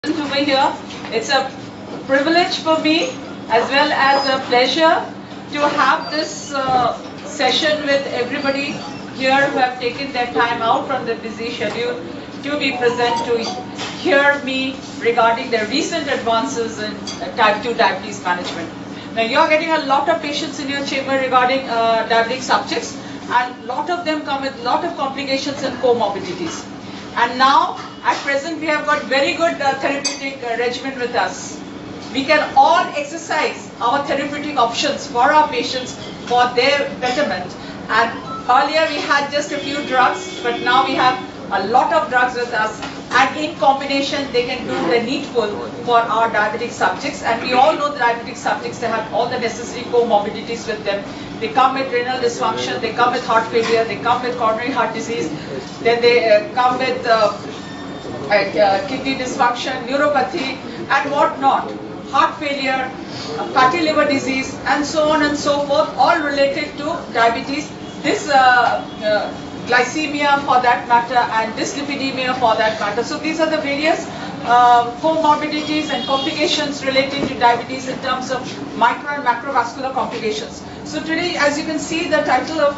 Over here. It's a privilege for me as well as a pleasure to have this session with everybody here who have taken their time out from their busy schedule to be present to hear me regarding the recent advances in type 2 diabetes management. Now you are getting a lot of patients in your chamber regarding diabetic subjects, and a lot of them come with a lot of complications and comorbidities. And now, at present, we have got very good therapeutic regimen with us. We can all exercise our therapeutic options for our patients for their betterment. And earlier we had just a few drugs, but now we have a lot of drugs with us. And in combination, they can do the needful for our diabetic subjects. And we all know the diabetic subjects, they have all the necessary comorbidities with them. They come with renal dysfunction, they come with heart failure, they come with coronary heart disease, then they come with kidney dysfunction, neuropathy, and whatnot, heart failure, fatty liver disease, and so on and so forth, all related to diabetes. This glycemia for that matter, and dyslipidemia for that matter. So these are the various comorbidities and complications related to diabetes in terms of micro and macrovascular complications. So today, as you can see, the title of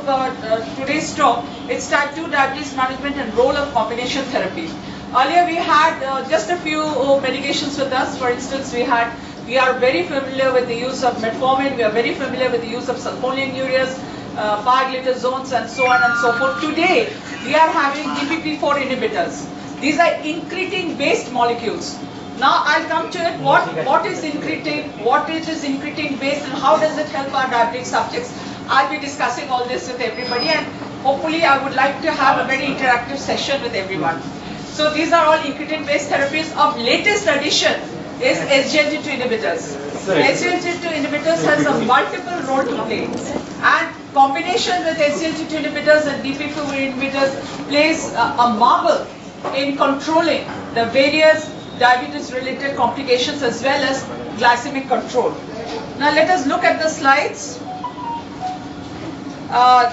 today's talk, it's type 2 diabetes management and role of combination therapy. Earlier we had just a few medications with us. For instance, we are very familiar with the use of metformin, we are very familiar with the use of sulfonylureas, pioglitazones, and so on and so forth. Today, we are having DPP-4 inhibitors. These are incretin based molecules. Now I'll come to it. What is incretin? What is incretin based, and how does it help our diabetic subjects? I'll be discussing all this with everybody, and hopefully I would like to have a very interactive session with everyone. So these are all incretin based therapies. Of latest addition is SGLT2 inhibitors. SGLT2 inhibitors has a multiple role to play, and combination with SGLT2 inhibitors and DPP-4 inhibitors plays a marvel in controlling the various diabetes-related complications as well as glycemic control. Now let us look at the slides.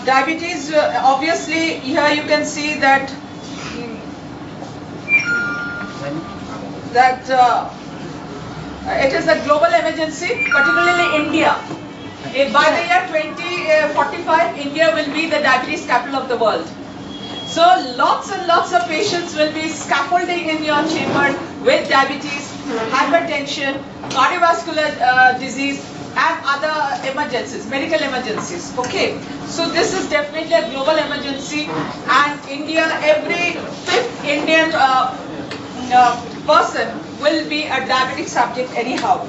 Diabetes, obviously, here you can see that it is a global emergency, particularly India. By the year 2045, India will be the diabetes capital of the world. So lots and lots of patients will be scaffolding in your chamber with diabetes, hypertension, cardiovascular disease, and other emergencies, medical emergencies. Okay, so this is definitely a global emergency, and India, every fifth Indian person will be a diabetic subject anyhow.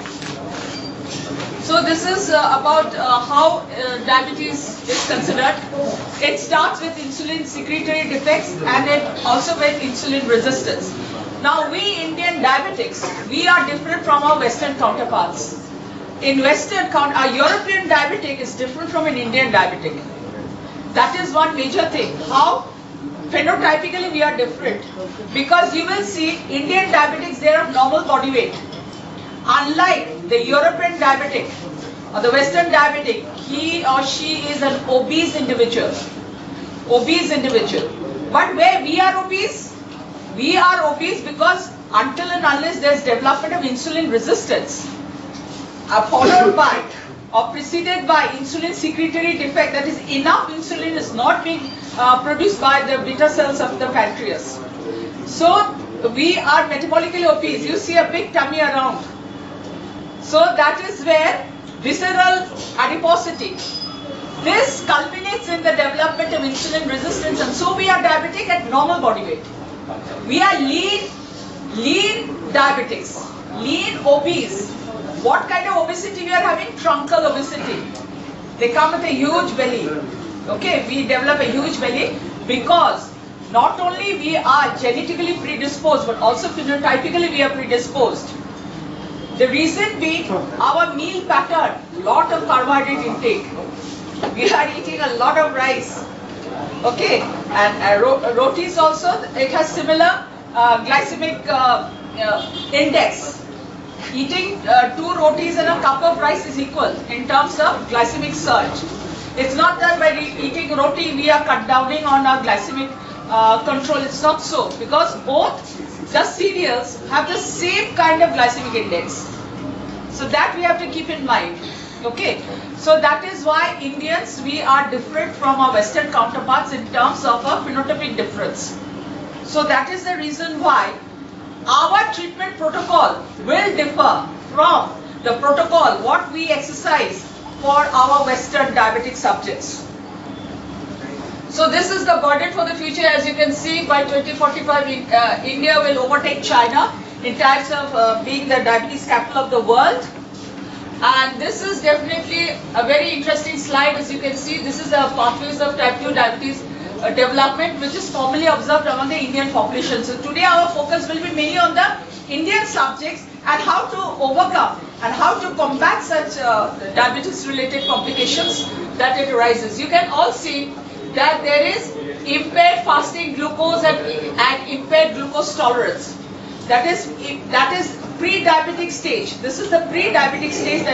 So this is about how diabetes is considered. It starts with insulin secretory defects, and it also with insulin resistance. Now we Indian diabetics, we are different from our Western counterparts. In Western, our European diabetic is different from an Indian diabetic. That is one major thing. How? Phenotypically we are different. Because you will see Indian diabetics, they are of normal body weight. Unlike the European diabetic or the Western diabetic, he or she is an obese individual. Obese individual. But where we are obese? We are obese because until and unless there is development of insulin resistance, followed by or preceded by insulin secretory defect, that is enough insulin is not being produced by the beta cells of the pancreas. So we are metabolically obese. You see a big tummy around. So that is where visceral adiposity, this culminates in the development of insulin resistance, and so we are diabetic at normal body weight. We are lean diabetics, lean obese. What kind of obesity we are having? Truncal obesity. They come with a huge belly. Okay, we develop a huge belly because not only we are genetically predisposed, but also phenotypically we are predisposed. The reason being our meal pattern, lot of carbohydrate intake. We are eating a lot of rice. Okay, and rotis also, it has similar glycemic index. Eating 2 rotis and a cup of rice is equal in terms of glycemic surge. It's not that by eating roti we are cut downing on our glycemic control. It's not so, because both the cereals have the same kind of glycemic index. So that we have to keep in mind. Okay, so that is why Indians, we are different from our Western counterparts in terms of a phenotypic difference. So that is the reason why our treatment protocol will differ from the protocol what we exercise for our Western diabetic subjects. So this is the burden for the future. As you can see, by 2045, India will overtake China in terms of being the diabetes capital of the world. And this is definitely a very interesting slide. As you can see, this is the pathways of type 2 diabetes development, which is commonly observed among the Indian population. So today our focus will be mainly on the Indian subjects and how to overcome and how to combat such diabetes related complications that it arises. You can all see that there is impaired fasting glucose and impaired glucose tolerance. That is pre-diabetic stage. This is the pre-diabetic stage that